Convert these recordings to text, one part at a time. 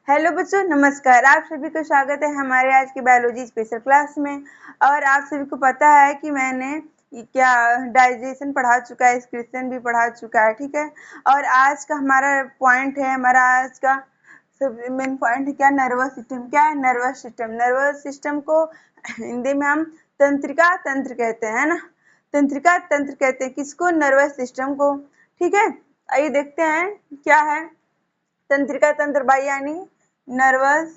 Hello बच्चों, नमस्कार। आप सभी को स्वागत है हमारे आज की बायोलॉजी स्पेशल क्लास में। और आप सभी को पता है कि मैंने क्या डाइजेशन पढ़ा चुका है, एक्सक्रीशन भी पढ़ा चुका है, ठीक है। और आज का हमारा पॉइंट है, हमारा आज का सब मेन पॉइंट है क्या, नर्वस सिस्टम। क्या है नर्वस सिस्टम? नर्वस सिस्टम को हिंदी में हम तंत्रिका तंत्र कहते हैं, है ना। तंत्रिका तंत्र कहते हैं किसको? नर्वस सिस्टम को, ठीक है। आइए देखते हैं क्या है तंत्रिका तंत्र भाई, यानी नर्वस।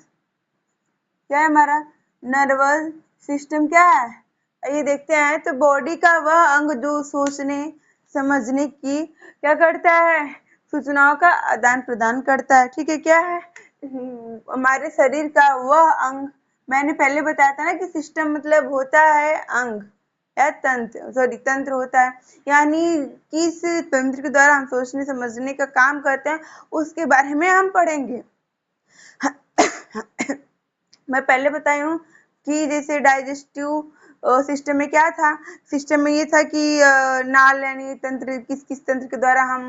क्या है हमारा नर्वस सिस्टम? क्या है ये देखते हैं। तो बॉडी का वह अंग जो सोचने समझने की क्या करता है, सूचनाओं का आदान प्रदान करता है, ठीक है। क्या है हमारे शरीर का वह अंग। मैंने पहले बताया था ना कि सिस्टम मतलब होता है अंग या तंत्र होता है, यानी किस तंत्र के द्वारा हम सोचने समझने का काम करते हैं उसके बारे में हम पढ़ेंगे। मैं पहले बताई हूँ कि जैसे डाइजेस्टिव सिस्टम में क्या था, सिस्टम में ये था कि नाल यानी तंत्र, किस किस तंत्र के द्वारा हम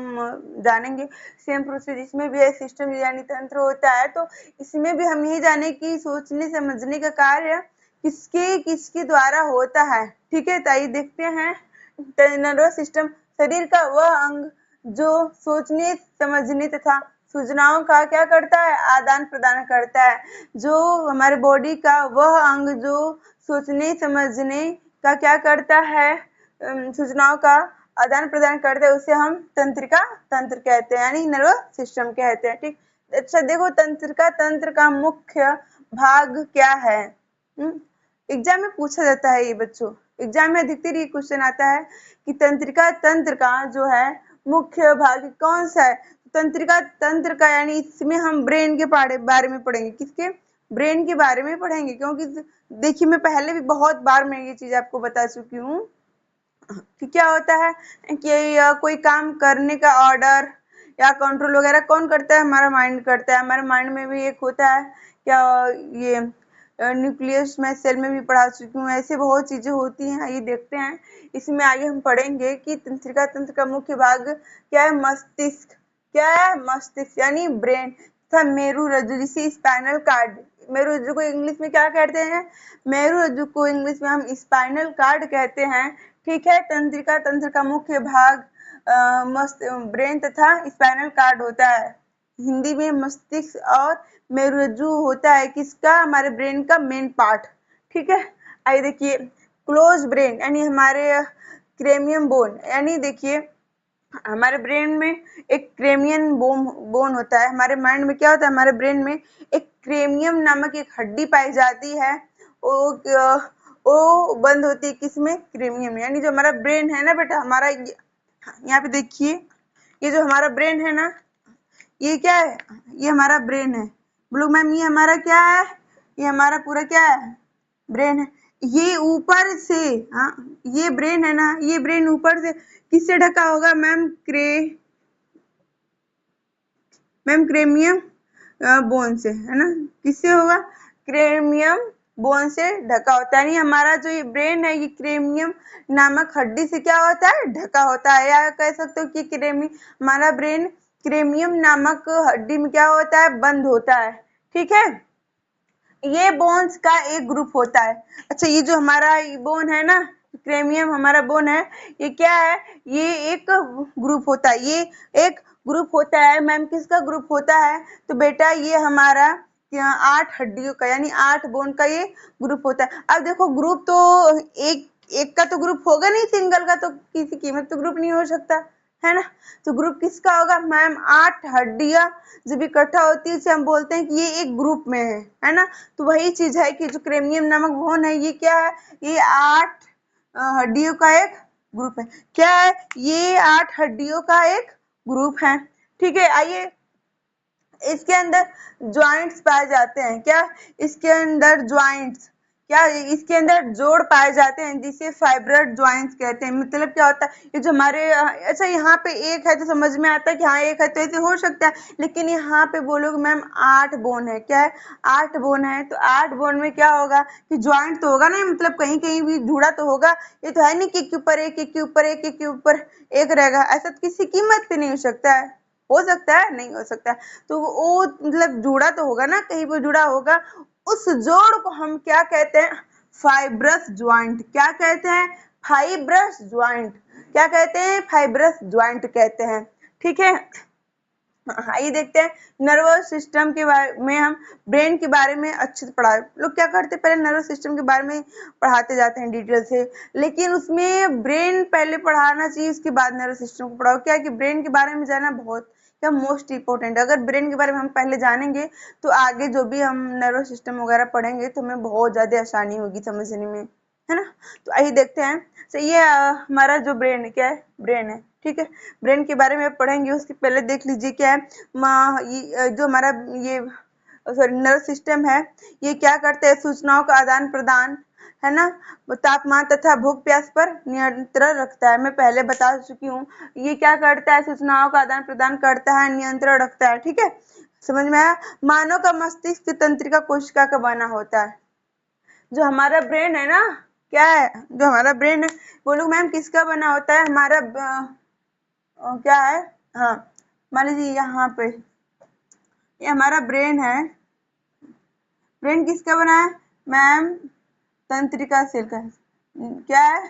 जानेंगे। सेम प्रोसेस इसमें भी है, सिस्टम यानी तंत्र होता है। तो इसमें भी हम ये जाने कि सोचने समझने का कार्य किसके किसके द्वारा होता है, ठीक है। तो आइए देखते हैं। नर्वस सिस्टम शरीर का वह अंग जो सोचने समझने तथा सूचनाओं का क्या करता है, आदान प्रदान करता है। जो हमारे बॉडी का वह अंग जो सोचने समझने का क्या करता है, सूचनाओं का आदान प्रदान करता है, उसे हम तंत्रिका तंत्र कहते हैं, यानी नर्वस सिस्टम कहते हैं, ठीक। अच्छा देखो, तंत्रिका तंत्र का मुख्य भाग क्या है। एग्जाम में पूछा जाता है ये बच्चों, एग्जाम में अधिकतर ये क्वेश्चन आता है कि तंत्रिका तंत्र का जो है मुख्य भाग कौन सा है। तंत्रिका तंत्र का यानी इसमें हम ब्रेन के बारे में पढ़ेंगे। किसके? ब्रेन के बारे में पढ़ेंगे, क्योंकि देखिए मैं पहले भी बहुत बार मैं ये चीज आपको बता चुकी हूँ कि क्या होता है कि कोई काम करने का ऑर्डर या कंट्रोल वगैरह कौन करता है, हमारा माइंड करता है। हमारे माइंड में भी एक होता है क्या, ये न्यूक्लियस मैं सेल में भी पढ़ा चुकी हूँ, ऐसे बहुत चीजें होती हैं। आइए देखते हैं, इसमें आगे हम पढ़ेंगे कि तंत्रिका तंत्र का मुख्य भाग क्या है, मस्तिष्क। क्या है? मस्तिष्क यानी ब्रेन तथा मेरुरज्जु जिसे स्पाइनल कार्ड, मेरुरज्जु को इंग्लिश में क्या कहते हैं, मेरुरज्जु को इंग्लिश में हम स्पाइनल कार्ड कहते हैं, ठीक है। तंत्रिका तंत्र का मुख्य भाग ब्रेन तथा स्पाइनल कार्ड होता है। हिंदी में मस्तिष्क और मेरुरज्जु होता है किसका, हमारे ब्रेन का मेन पार्ट, ठीक है। आइए देखिए, क्लोज ब्रेन यानी हमारे क्रेमियम बोन, यानी देखिए हमारे ब्रेन में एक क्रेमियन बोन होता है। हमारे माइंड में क्या होता है, हमारे ब्रेन में एक क्रेमियम नामक एक हड्डी पाई जाती है। वो बंद होती है किसमें, क्रेमियम। यानी जो हमारा ब्रेन है ना बेटा, हमारा यहाँ पे देखिए, ये जो हमारा ब्रेन है ना, ये क्या है, ये हमारा ब्रेन है। बोलो मैम ये हमारा क्या है, ये हमारा पूरा क्या है, ब्रेन है। ये ऊपर से, हाँ ये ब्रेन है ना, ये ब्रेन ऊपर से किससे ढका होगा मैम, क्रेमियम बोन से, है ना। किससे होगा, क्रेमियम बोन से ढका होता है। यानी हमारा जो ये ब्रेन है, ये क्रेमियम नामक हड्डी से क्या होता है, ढका होता है। या कह सकते हो कि हमारा ब्रेन क्रेमियम नामक हड्डी में क्या होता है, बंद होता है, ठीक है। ये बोन्स का एक ग्रुप होता है। अच्छा ये जो हमारा बोन है ना, क्रेमियम हमारा बोन है, ये क्या है, ये एक ग्रुप होता है, ये एक ग्रुप होता है। मैम किसका ग्रुप होता है, तो बेटा ये हमारा 8 हड्डियों का यानी 8 बोन का ये ग्रुप होता है। अब देखो ग्रुप तो एक एक का तो ग्रुप होगा नहीं, सिंगल का तो किसी कीमत तो ग्रुप नहीं हो सकता, है ना। तो ग्रुप किसका होगा मैम, 8 हड्डियां जब इकट्ठा होती है इसे हम बोलते हैं कि ये एक ग्रुप में है ना। तो वही चीज है कि जो क्रेमियम नामक बोन है, ये क्या है, ये 8 हड्डियों का एक ग्रुप है। क्या है, ये 8 हड्डियों का एक ग्रुप है, ठीक है। आइए, इसके अंदर ज्वाइंट्स पाए जाते हैं। क्या, इसके अंदर ज्वाइंट्स, क्या इसके अंदर जोड़ पाए जाते हैं जिसे फाइब्रस ज्वाइंट्स कहते हैं। मतलब क्या होता है, ये जो हमारे अच्छा यहाँ पे एक है तो समझ में आता है कि हाँ एक है तो ऐसे हो सकता है, लेकिन यहाँ पे बोलोगे मैम 8 बोन है। क्या है, 8 बोन है। तो 8 बोन में क्या होगा कि ज्वाइंट तो होगा ना, मतलब कहीं कहीं भी जुड़ा तो होगा। ये तो है नहीं कि एक के ऊपर एक, एक के ऊपर एक, एक के ऊपर एक रहेगा, ऐसा तो किसी कीमत पे नहीं हो सकता है, हो सकता है? नहीं हो सकता। तो वो मतलब जुड़ा तो होगा ना, कहीं पर जुड़ा होगा। उस जोड़ को हम क्या कहते हैं? Fibrous joint. क्या कहते हैं? Fibrous joint. क्या कहते हैं? फाइब्रस ज्वाइंट कहते हैं। ठीक है, आइए देखते हैं नर्वस सिस्टम के बारे में। हम ब्रेन के बारे में अच्छे से पढ़ा, लोग क्या करते हैं पहले नर्वस सिस्टम के बारे में पढ़ाते जाते हैं डिटेल से, लेकिन उसमें ब्रेन पहले पढ़ाना चाहिए, उसके बाद नर्वस सिस्टम को पढ़ाओ। क्या कि ब्रेन के बारे में जानना बहुत क्या मोस्ट इंपॉर्टेंट है। अगर ब्रेन के बारे में हम पहले जानेंगे तो आगे जो भी हम नर्वस सिस्टम वगैरह पढ़ेंगे तो हमें बहुत ज्यादा आसानी होगी समझने में, है ना। तो आइए देखते हैं। तो ये हमारा जो ब्रेन है, क्या है? ब्रेन है। ठीक है, ब्रेन के बारे में पढ़ेंगे, उसके पहले देख लीजिए क्या है। जो हमारा ये सॉरी नर्वस सिस्टम है, ये क्या करते हैं? सूचनाओं का आदान प्रदान, है ना, तापमान तथा भूख प्यास पर नियंत्रण रखता है। मैं पहले बता चुकी हूँ, ये क्या करता है? सूचनाओं का आदान प्रदान करता है, नियंत्रण रखता है। ठीक है, समझ में आया। मानव का मस्तिष्क तंत्रिका कोशिका का बना होता है। जो हमारा ब्रेन है ना, क्या है? जो हमारा ब्रेन है, बोलो मैम किसका बना होता है? हमारा क्या है? हाँ, मान लीजिए यहाँ पे ये हमारा ब्रेन है। ब्रेन किसका बना है मैम? तंत्रिका सेल का। क्या है?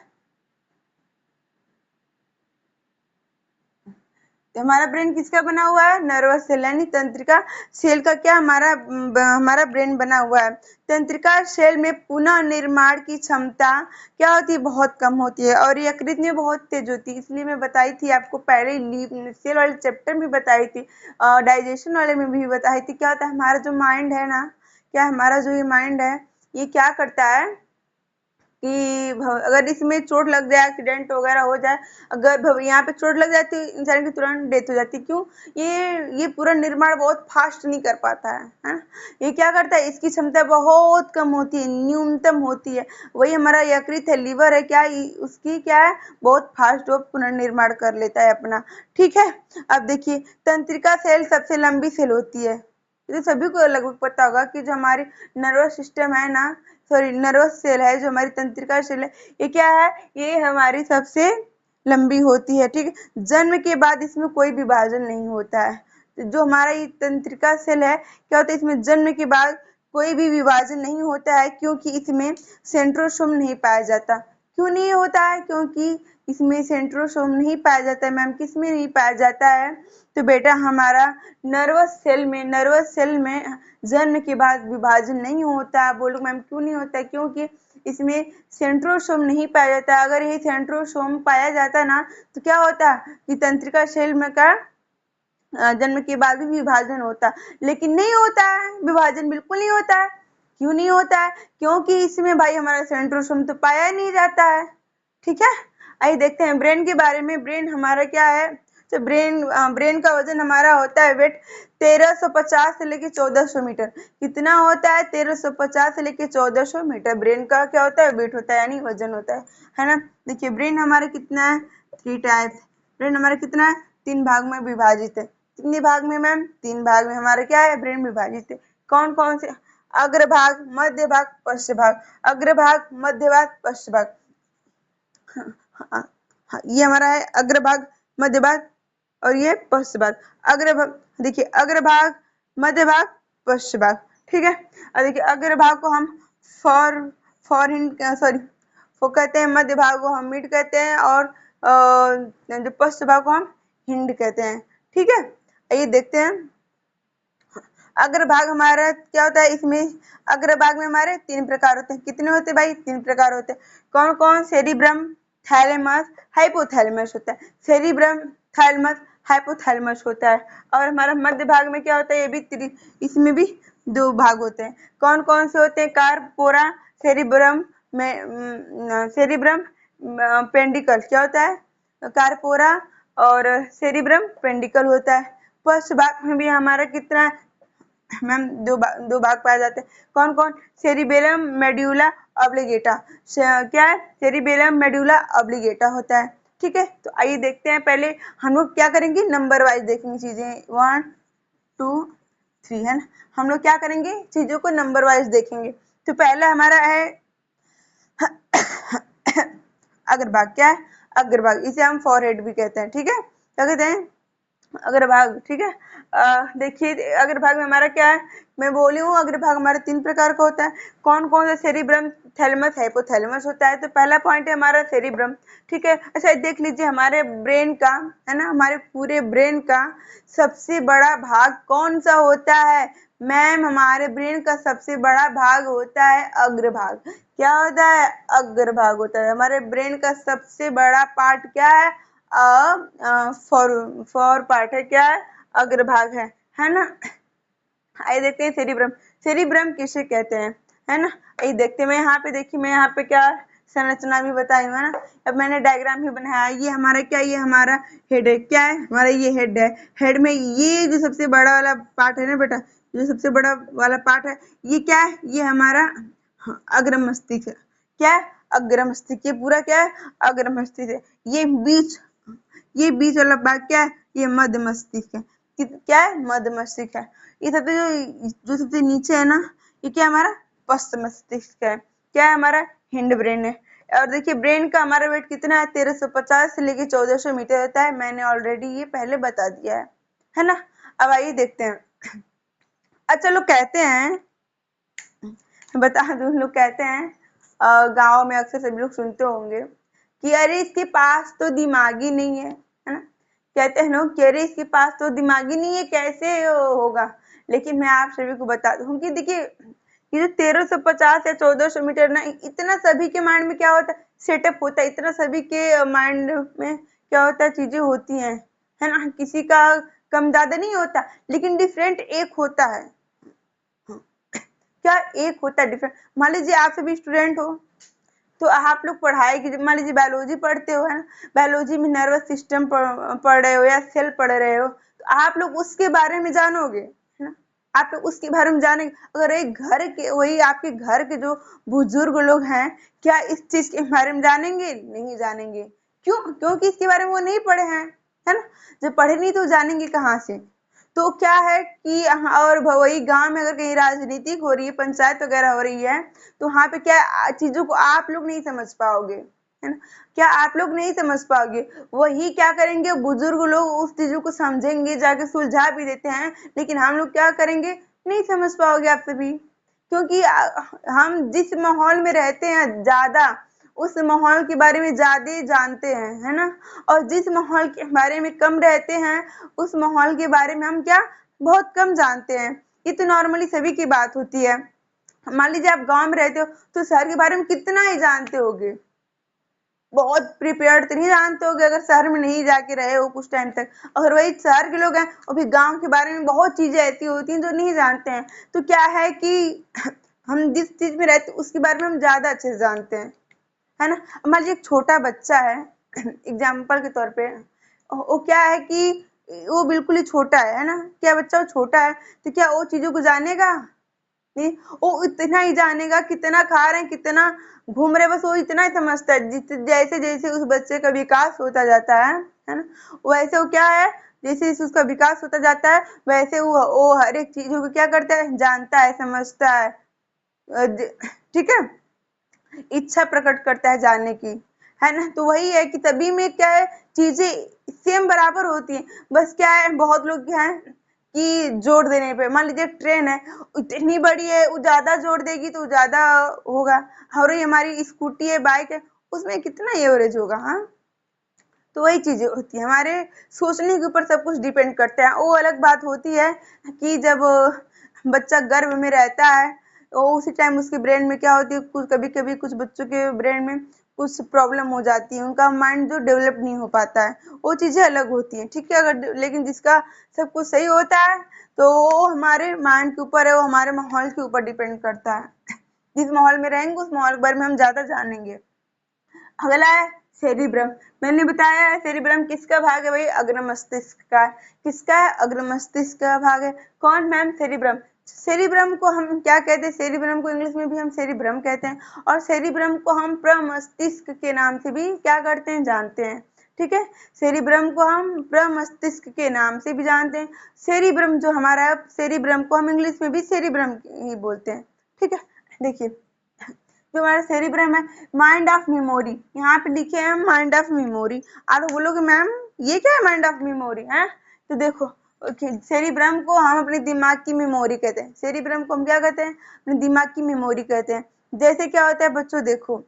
तो हमारा ब्रेन किसका बना हुआ है? नर्वस सेल यानी तंत्रिका सेल का क्या हमारा ब्रेन बना हुआ है। तंत्रिका सेल में पुनः निर्माण की क्षमता क्या होती है? बहुत कम होती है, और यकृत में बहुत तेज होती है। इसलिए मैं बताई थी आपको पहले सेल वाले चैप्टर में बताई थी, डाइजेशन वाले में भी बताई थी। क्या होता है? हमारा जो माइंड है ना, क्या हमारा जो ये माइंड है, ये क्या करता है कि अगर इसमें चोट लग जाए, एक्सीडेंट वगैरह हो जाए, अगर यहाँ पे चोट लग जाती है इंसान की तुरंत डेथ हो जाती है। क्यों? ये पूरा निर्माण बहुत फास्ट नहीं कर पाता है ना। ये क्या करता है? इसकी क्षमता बहुत कम होती है, न्यूनतम होती है। वही हमारा यकृत है, लीवर है, क्या उसकी क्या है? बहुत फास्ट वो पुनर्निर्माण कर लेता है अपना। ठीक है, अब देखिए तंत्रिका सेल सबसे लंबी सेल होती है। ये सभी को लगभग पता होगा कि जो हमारी नर्वस सिस्टम है ना, सॉरी नर्वस सेल है, जो हमारी तंत्रिका सेल है, ये क्या है? ये हमारी सबसे लंबी होती है। ठीक है, जन्म के बाद इसमें कोई विभाजन नहीं होता है। तो जो हमारा ये तंत्रिका सेल है, क्या होता है? इसमें जन्म के बाद कोई भी विभाजन नहीं होता है, क्योंकि इसमें सेंट्रोसोम नहीं पाया जाता। क्यों नहीं होता है? क्योंकि इसमें सेंट्रोसोम नहीं पाया जाता है। मैम किसमें नहीं पाया जाता है? तो बेटा हमारा नर्वस सेल में जन्म के बाद विभाजन नहीं होता है। बोलो मैम क्यों नहीं होता है? क्योंकि इसमें सेंट्रोसोम नहीं पाया जाता। अगर ये सेंट्रोसोम पाया जाता ना, तो क्या होता कि तंत्रिका सेल में का जन्म के बाद भी विभाजन होता, लेकिन नहीं होता है, विभाजन बिल्कुल नहीं होता है। क्यों नहीं होता है? क्योंकि इसमें भाई हमारा सेंट्रोसोम तो पाया ही नहीं जाता है। ठीक है, आइए देखते हैं ब्रेन के बारे में। ब्रेन हमारा क्या है? तो ब्रेन का वजन हमारा होता है वेट 1350 से लेके 1400 मीटर। कितना होता है? 1350 से लेके 1400 मीटर ब्रेन का क्या होता है? वेट होता है, यानी वजन होता है ना। देखिए ब्रेन हमारा कितना है? 3 टाइप्स। ब्रेन हमारा कितना है? 3 भाग में विभाजित है। कितने भाग में मैम? 3 भाग में हमारा क्या है? ब्रेन विभाजित है। कौन कौन से? अग्रभाग, मध्य भाग, पश्च भाग। अग्रभाग, मध्य भाग, पश्च भाग। हाँ, ये हमारा है अग्रभाग, मध्य भाग और ये पश्च भाग। अग्रभाग, देखिए अग्रभाग, मध्य भाग, पश्च भाग। ठीक है, और देखिए अग्रभाग को हम फॉर हिंड सॉरी वो कहते हैं, मध्य भाग को हम मिड कहते हैं, और जो पश्च भाग को हम हिंड कहते हैं। ठीक है, ये देखते हैं अग्रभाग हमारा क्या होता है। इसमें अग्रभाग में हमारे 3 प्रकार होते हैं। कितने होते हैं भाई? 3 प्रकार होते हैं। कौन कौन? सेरिब्रम, थैलेमस, हाइपोथैलेमस होता है। सेरिब्रम, थैलेमस, हाइपोथैलेमस होता है। और हमारा मध्य भाग में क्या होता है? ये भी इसमें भी 2 भाग होते हैं। कौन कौन से होते हैं? कार्पोरा, सेरिब्रम में सेरिब्रम पेंडिकल क्या होता है? कार्पोरा और सेरिब्रम पेंडिकल होता है। पश्च भाग में भी हमारा कितना मैम? 2 भाग पाए जाते हैं। कौन कौन? Cerebellum, medulla oblongata. क्या है? सेरिबेलम, मेड्यूला ऑब्लिगेटा होता है। ठीक है, तो आइए देखते हैं। पहले हम लोग क्या करेंगे? नंबर वाइज देखेंगे चीजें, 1 2 3, है ना। हम लोग क्या करेंगे? चीजों को नंबर वाइज देखेंगे। तो पहला हमारा है अग्रभाग। क्या है? अग्रभाग, इसे हम फॉरहेड भी कहते हैं। ठीक है, क्या कहते हैं? अग्रभाग, ठीक है। देखिए अग्रभाग में हमारा क्या है, मैं बोली हूँ अग्रभाग हमारा 3 प्रकार का होता है। कौन कौन सा, सेरिब्रम, थैलेमस, हाइपोथैलेमस होता है। तो पहला पॉइंट है हमारा सेरिब्रम, ठीक है। अच्छा देख लीजिए हमारे ब्रेन का, है ना, हमारे पूरे ब्रेन का सबसे बड़ा भाग कौन सा होता है मैम? हमारे ब्रेन का सबसे बड़ा भाग होता है अग्रभाग। क्या होता है? अग्रभाग होता है। हमारे ब्रेन का सबसे बड़ा पार्ट क्या है? फॉर पार्ट है, क्या है? अग्रभाग है ना। आइए देखते हैं सेरिब्रम। सेरिब्रम किसे कहते हैं, है ना। ये देखते हैं, मैं यहाँ पे देखिए, मैं यहाँ पे क्या संरचना भी बताई हूँ, है ना। अब मैंने डायग्राम भी बनाया। ये हमारा क्या, ये हमारा हेड है, क्या है हमारा, ये हेड है। हेड में ये जो सबसे बड़ा वाला पार्ट है ना बेटा, जो सबसे बड़ा वाला पार्ट है, ये क्या है? ये हमारा अग्र मस्तिष्क है। क्या है? अग्र मस्तिष्क। ये पूरा क्या है? अग्र मस्तिष्क है। ये बीच वाला भाग क्या है? ये मध्य मस्तिष्क है। क्या है? मध्य मस्तिष्क है। ये सबसे जो सबसे नीचे है ना, ये क्या हमारा? पश्च मस्तिष्क है। क्या है? हमारा हिंड ब्रेन है। और देखिए ब्रेन का हमारा वेट कितना है? 1350 से लेके 1400 मीटर रहता है। मैंने ऑलरेडी ये पहले बता दिया है ना। अब आइए देखते हैं। अच्छा लोग कहते हैं, बता दूं, लोग कहते हैं गाँव में अक्सर सभी लोग सुनते होंगे कि अरे इसके पास तो दिमाग ही नहीं है ना। कहते हैं लोग कि अरे इसके पास तो दिमाग ही नहीं है, कैसे होगा। लेकिन मैं आप सभी को बता दूं कि देखिए ये जो 1350 या 1400 मीटर ना, इतना सभी के माइंड में क्या होता है? सेटअप होता है। इतना सभी के माइंड में क्या होता है? चीजें होती हैं, है ना। किसी का कम ज्यादा नहीं होता, लेकिन डिफरेंट एक होता है। क्या एक होता है? डिफरेंट। मान लीजिए आप सभी स्टूडेंट हो, तो आप लोग पढ़ाई की, मान लीजिए बायोलॉजी पढ़ते हो, है ना। बायोलॉजी में नर्वस सिस्टम पढ़ रहे हो या सेल पढ़ रहे हो, तो आप लोग उसके बारे में जानोगे, है ना। आप लोग उसके बारे में जानेंगे। अगर एक घर के, वही आपके घर के जो बुजुर्ग लोग हैं, क्या इस चीज के बारे में जानेंगे? नहीं जानेंगे। क्यों? क्योंकि इसके बारे में वो नहीं पढ़े हैं, है ना। जब पढ़े नहीं तो जानेंगे कहाँ से। तो क्या है कि और वही गांव में अगर कहीं राजनीतिक हो रही है, पंचायत वगैरह हो रही है, तो वहां पे क्या चीजों को आप लोग नहीं समझ पाओगे, है ना। क्या आप लोग नहीं समझ पाओगे। वही क्या करेंगे, बुजुर्ग लोग उस चीजों को समझेंगे, जाके सुलझा भी देते हैं, लेकिन हम लोग क्या करेंगे? नहीं समझ पाओगे आप सभी। क्योंकि हम जिस माहौल में रहते हैं ज्यादा, उस माहौल के बारे में ज्यादा जानते हैं, है ना। और जिस माहौल के बारे में कम रहते हैं, उस माहौल के बारे में हम क्या, बहुत कम जानते हैं। ये तो नॉर्मली सभी की बात होती है। मान लीजिए आप गांव में रहते हो, तो शहर के बारे में कितना ही जानते होगे। बहुत प्रिपेयर्ड तो नहीं जानते होगे अगर शहर में नहीं जाके रहे हो कुछ टाइम तक। अगर वही शहर के लोग हैं, और भी गांव के बारे में बहुत चीजें ऐसी होती हैं जो नहीं जानते हैं। तो क्या है कि हम जिस चीज में रहते उसके बारे में हम ज्यादा अच्छे से जानते हैं, है ना। मान लीजिए एक छोटा बच्चा है, एग्जाम्पल के तौर पे, वो क्या है कि वो बिल्कुल ही छोटा है ना। क्या बच्चा वो छोटा है, तो क्या वो चीजों को जानेगा? नहीं। वो इतना ही जानेगा कितना खा रहे हैं, कितना घूम रहे, बस वो इतना ही समझता है। जैसे जैसे उस बच्चे का विकास होता जाता है ना, वैसे वो क्या है, जैसे जैसे उसका विकास होता जाता है, वैसे वो हर एक चीजों को क्या करता है? जानता है, समझता है। ठीक है। इच्छा प्रकट करता है जानने की, है ना। तो वही है कि तभी में क्या है, चीजें सेम बराबर होती हैं। बस क्या है, बहुत लोग क्या है कि जोर देने पे, मान लीजिए ट्रेन है, इतनी बड़ी है, वो ज्यादा जोर देगी तो ज्यादा होगा। और ये हमारी स्कूटी है, बाइक है, उसमें कितना एवरेज होगा। हाँ, तो वही चीजें होती है, हमारे सोचने के ऊपर सब कुछ डिपेंड करता है। वो अलग बात होती है कि जब बच्चा गर्भ में रहता है, तो उसी टाइम उसके ब्रेन में क्या होती है, कुछ कभी कभी कुछ बच्चों के ब्रेन में कुछ प्रॉब्लम हो जाती है, उनका माइंड जो डेवलप नहीं हो पाता है, वो चीजें अलग होती हैं, ठीक है। अगर लेकिन जिसका सब कुछ सही होता है, तो वो हमारे माइंड के ऊपर है, वो हमारे माहौल के ऊपर डिपेंड करता है। जिस माहौल में रहेंगे उस माहौल के बारे में हम ज्यादा जानेंगे। अगला है सेरिब्रम। मैंने बताया है सेरिब्रम किसका भाग है भाई? अग्र मस्तिष्क का। किसका है? अग्र मस्तिष्क का भाग है। कौन मैम? सेरिब्रम। सेरिब्रम को हम क्या कहते हैं? सेरिब्रम को इंग्लिश में भी हम सेरिब्रम कहते हैं, और सेरिब्रम को हम प्रमस्तिष्क के नाम से भी क्या करते हैं? जानते हैं, ठीक है। सेरिब्रम को हम प्रमस्तिष्क के नाम से भी जानते हैं। सेरिब्रम जो हमारा है, सेरिब्रम को हम इंग्लिश में भी सेरिब्रम ही बोलते हैं, ठीक है। देखिए जो हमारा सेरिब्रम है, माइंड ऑफ मेमोरी, यहाँ पे लिखे हैं माइंड ऑफ मेमोरी। आप बोलोगे मैम ये क्या है माइंड ऑफ मेमोरी है? तो देखो सेरिब्रम को हम अपने दिमाग की मेमोरी कहते हैं। सेरिब्रम को हम क्या कहते हैं? अपने दिमाग की मेमोरी कहते हैं। जैसे क्या होता है बच्चों, देखो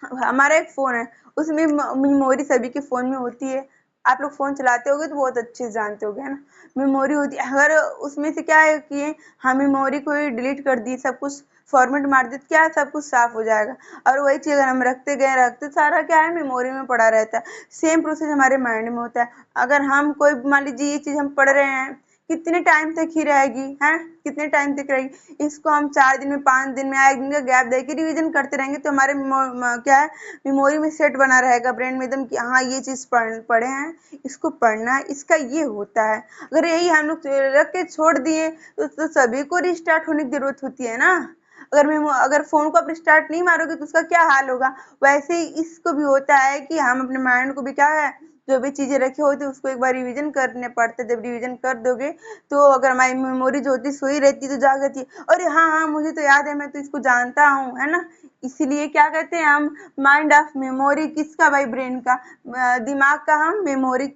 हमारा एक फोन है, उसमें मेमोरी सभी के फोन में होती है। आप लोग फोन चलाते होगे तो बहुत अच्छे से जानते होगे, है ना। मेमोरी होती है, अगर उसमें से क्या है कि हम मेमोरी को ही डिलीट कर दिए, सब कुछ फॉर्मेट मार दिए, क्या है, सब कुछ साफ हो जाएगा। और वही चीज अगर हम रखते गए रखते, सारा क्या है, मेमोरी में पड़ा रहता है। सेम प्रोसेस हमारे माइंड में होता है। अगर हम कोई, मान लीजिए ये चीज हम पढ़ रहे हैं, कितने टाइम तक ही रहेगी, है कितने टाइम तक रहेगी। इसको हम 4 दिन में, 5 दिन में, 1 दिन का गैप देके रिवीजन करते रहेंगे तो हमारे क्या है, मेमोरी में सेट बना रहेगा ब्रेन में एकदम कि हाँ ये चीज पढ़े हैं, इसको पढ़ना है, इसका ये होता है। अगर यही हम लोग रख के छोड़ दिए तो सभी को रिस्टार्ट होने की जरूरत होती है ना। अगर फोन को आप रिस्टार्ट नहीं मारोगे तो उसका क्या हाल होगा। वैसे ही इसको भी होता है कि हम अपने माइंड को भी क्या है, जो भी चीजें रखी होती है उसको एक बार रिवीजन करने पड़ते। जब रिवीजन कर दोगे तो अगर हमारी मेमोरी जो होती है सोई रहती है तो जाग जाती है, अरे हाँ हाँ मुझे तो याद है, मैं तो इसको जानता हूँ, है ना। इसीलिए क्या कहते हैं हम, माइंड ऑफ मेमोरी। किसका भाई? ब्रेन का, दिमाग का हम मेमोरी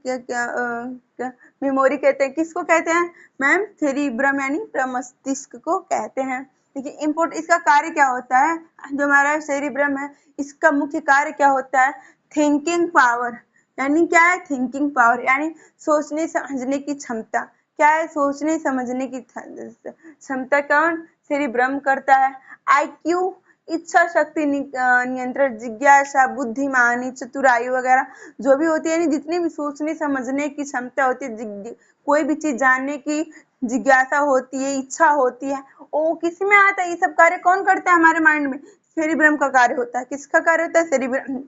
मेमोरी कहते हैं। किसको कहते हैं मैम? सेरिब्रम यानी प्रमस्तिष्क को कहते हैं। देखिए इम्पोर्ट, इसका कार्य क्या होता है, जो हमारा सेरिब्रम है इसका मुख्य कार्य क्या होता है, थिंकिंग पावर। यानी क्या है, थिंकिंग पावर यानी सोचने समझने की क्षमता। क्या है, सोचने समझने की क्षमता कौन? सेरिब्रम करता है। आईक्यू, इच्छा शक्ति, नियंत्रण, जिज्ञासा, बुद्धिमानी, चतुराई वगैरह जो भी होती है, यानी जितनी भी सोचने समझने की क्षमता होती है, कोई भी चीज जानने की जिज्ञासा होती है, इच्छा होती है, वो किस में आता है? ये सब कार्य कौन करता है हमारे माइंड में? सेरिब्रम का कार्य होता है। किसका कार्य होता है? सेरिब्रम।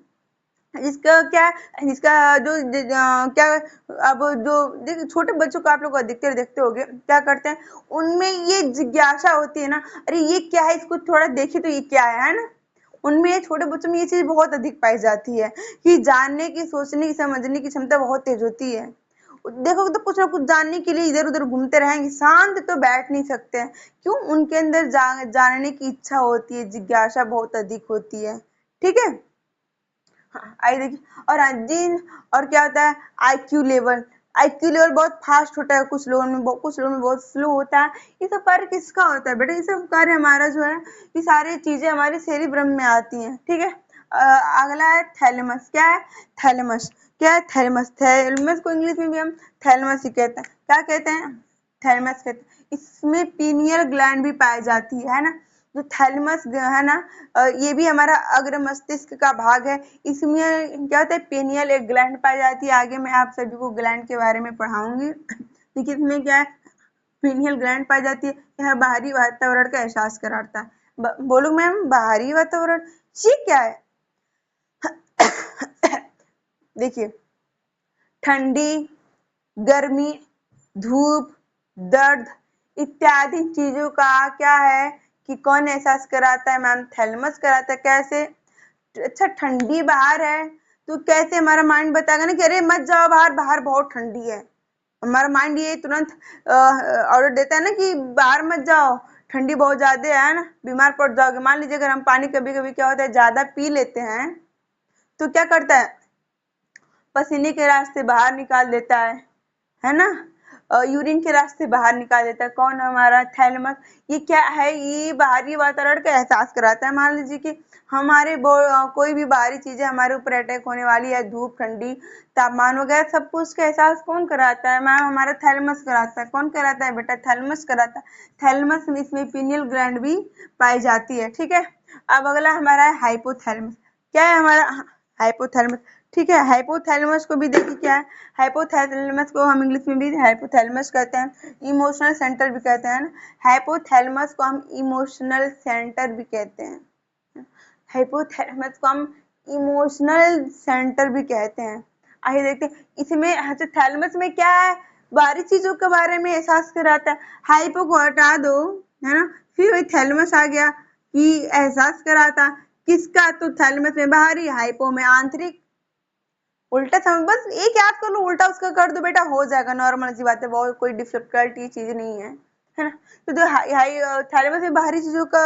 इसका क्या, इसका क्या, अब जो देखिए छोटे बच्चों को आप लोग अधिकतर देखते होंगे क्या करते हैं, उनमें ये जिज्ञासा होती है ना, अरे ये क्या है, इसको थोड़ा देखे तो ये क्या है ना। उनमें, छोटे बच्चों में ये चीज बहुत अधिक पाई जाती है कि जानने की, सोचने की, समझने की क्षमता बहुत तेज होती है। देखो तो कुछ ना कुछ जानने के लिए इधर उधर घूमते रहेंगे, शांत तो बैठ नहीं सकते हैं। क्यों? उनके अंदर जानने की इच्छा होती है, जिज्ञासा बहुत अधिक होती है। ठीक है। हाँ, आई देखिए, और जिन, और क्या होता है, आईक्यू लेवल। आईक्यू लेवल बहुत फास्ट होता है, कुछ लोगों में बहुत स्लो होता है। ये सब कार्य किसका होता है बेटा? ये सब कार्य हमारा जो है, ये सारी चीजें हमारे सेरिब्रम में आती हैं। ठीक है। अगला है थैलेमस। क्या है? थैलेमस। क्या है? थैलेमस। थैलेमस को इंग्लिश में भी हम थैलेमस ही कहते हैं। क्या कहते हैं? थैलेमस कहते हैं। इसमें पीनियल ग्लैंड भी पाई जाती है ना। जो थैलेमस है ना, ये भी हमारा अग्र मस्तिष्क का भाग है। इसमें क्या होता है, पेनियल एक ग्लैंड पाई जाती है। आगे मैं आप सभी को ग्लैंड के बारे में पढ़ाऊंगी। देखिए इसमें क्या है, पेनियल ग्लैंड पाई जाती है। यह बाहरी वातावरण का एहसास कराता है। बोलो मैम, बाहरी वातावरण ये क्या है? देखिए, ठंडी, गर्मी, धूप, दर्द इत्यादि चीजों का क्या है कि कौन एहसास कराता है मैम? थैलेमस कराता है। कैसे? अच्छा, ठंडी बाहर है तो कैसे हमारा माइंड बताएगा ना कि अरे मत जाओ बाहर, बाहर बहुत ठंडी है। हमारा माइंड ये तुरंत ऑर्डर देता है ना कि बाहर मत जाओ, ठंडी बहुत ज्यादा है ना, बीमार पड़ जाओगे। मान लीजिए अगर हम पानी कभी कभी क्या होता है ज्यादा पी लेते हैं तो क्या करता है, पसीने के रास्ते बाहर निकाल देता है ना। यूरिन के रास्ते बाहर निकाल देता है। कौन? हमारा थैलेमस। ये क्या है, ये बाहरी वातावरण का एहसास कराता है। मान लीजिए कि हमारे कोई भी बाहरी चीजें हमारे ऊपर अटैक होने वाली है, धूप, ठंडी, तापमान वगैरह सब कुछ का एहसास कौन कराता है मैम? हमारा थैलेमस कराता है। कौन कराता है बेटा? थैलेमस कराता है। थैलेमस में, इसमें पीनियल ग्लैंड भी पाई जाती है। ठीक है। अब अगला हमारा है हाइपोथैलेमस। क्या है हमारा? हाइपोथैलेमस। ठीक है। हाइपोथैलेमस को भी देखिए क्या है, हाइपोथैलेमस को हम इंग्लिश में भी हाइपोथैलेमस कहते हैं, इमोशनल सेंटर भी कहते हैं ना। हाइपोथैलेमस को हम इमोशनल सेंटर भी कहते हैं। हाइपोथैलेमस को हम इमोशनल सेंटर भी कहते हैं। आइए देखते हैं इसमें। अच्छा, थैलेमस में क्या है, बाहरी चीजों के बारे में एहसास कराता है। हाइपो को हटा दो, है ना, फिर वही थैलेमस आ गया कि एहसास कराता किसका? तो थैलेमस में बाहरी, हाइपो में आंतरिक। उल्टा समझ, बस एक याद कर लो, उल्टा उसका कर दो बेटा, हो जाएगा। नॉर्मल सी बात है, बहुत कोई डिफिकल्टी चीज नहीं है ना। तो जो थैलेमस में बाहरी चीजों का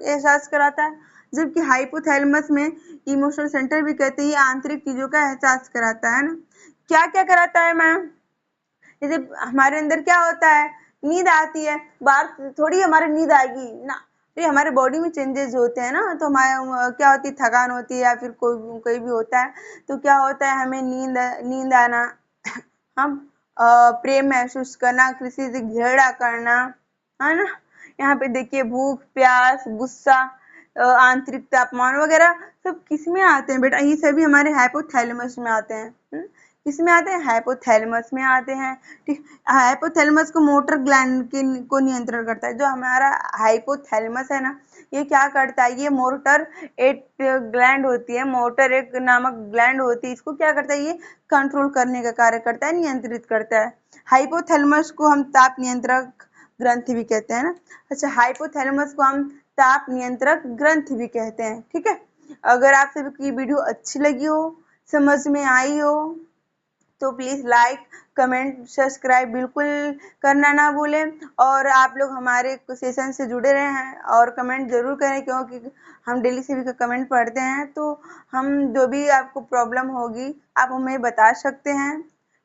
एहसास कराता है, जबकि हाइपोथैलेमस में इमोशनल सेंटर भी कहते हैं, ये आंतरिक चीजों का एहसास कराता है ना। क्या क्या कराता है मैम? जैसे हमारे अंदर क्या होता है, नींद आती है, बाहर थोड़ी हमारे नींद आएगी ना, तो हमारे बॉडी में चेंजेस होते हैं ना, तो हमारे क्या होती है, थकान होती है या फिर कोई कोई भी होता है, तो क्या होता है, हमें नींद नींद आना, हम प्रेम महसूस करना, किसी से झगड़ा करना, है ना। यहाँ पे देखिए भूख, प्यास, गुस्सा, आंतरिक तापमान वगैरह सब किस में आते हैं बेटा, ये सभी हमारे हाइपोथैलेमस में आते हैं। किस में आते हैं, हाइपोथैलेमस में आते हैं। ठीक, हाइपोथैलेमस को मोटर ग्लैंड को नियंत्रण करता है। जो हमारा हाइपोथैलेमस है ना, ये क्या करता है, ये मोटर एक ग्लैंड होती है, मोटर एक नामक ग्लैंड होती है, इसको क्या करता है, ये कंट्रोल करने का कार्य करता है, नियंत्रित करता है। हाइपोथैलेमस को हम ताप नियंत्रक ग्रंथि भी कहते हैं ना। अच्छा, हाइपोथैलेमस को हम ताप नियंत्रक ग्रंथि भी कहते हैं। ठीक है, अगर आप सभी को ये वीडियो अच्छी लगी हो, समझ में आई हो, तो प्लीज लाइक, कमेंट, सब्सक्राइब बिल्कुल करना ना भूलें। और आप लोग हमारे सेशन से जुड़े रहे हैं और कमेंट जरूर करें, क्योंकि हम डेली सभी का कमेंट पढ़ते हैं, तो हम जो भी आपको प्रॉब्लम होगी आप हमें बता सकते हैं।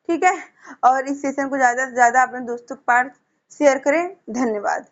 ठीक है, और इस सेशन को ज़्यादा से ज़्यादा अपने दोस्तों के पास शेयर करें। धन्यवाद।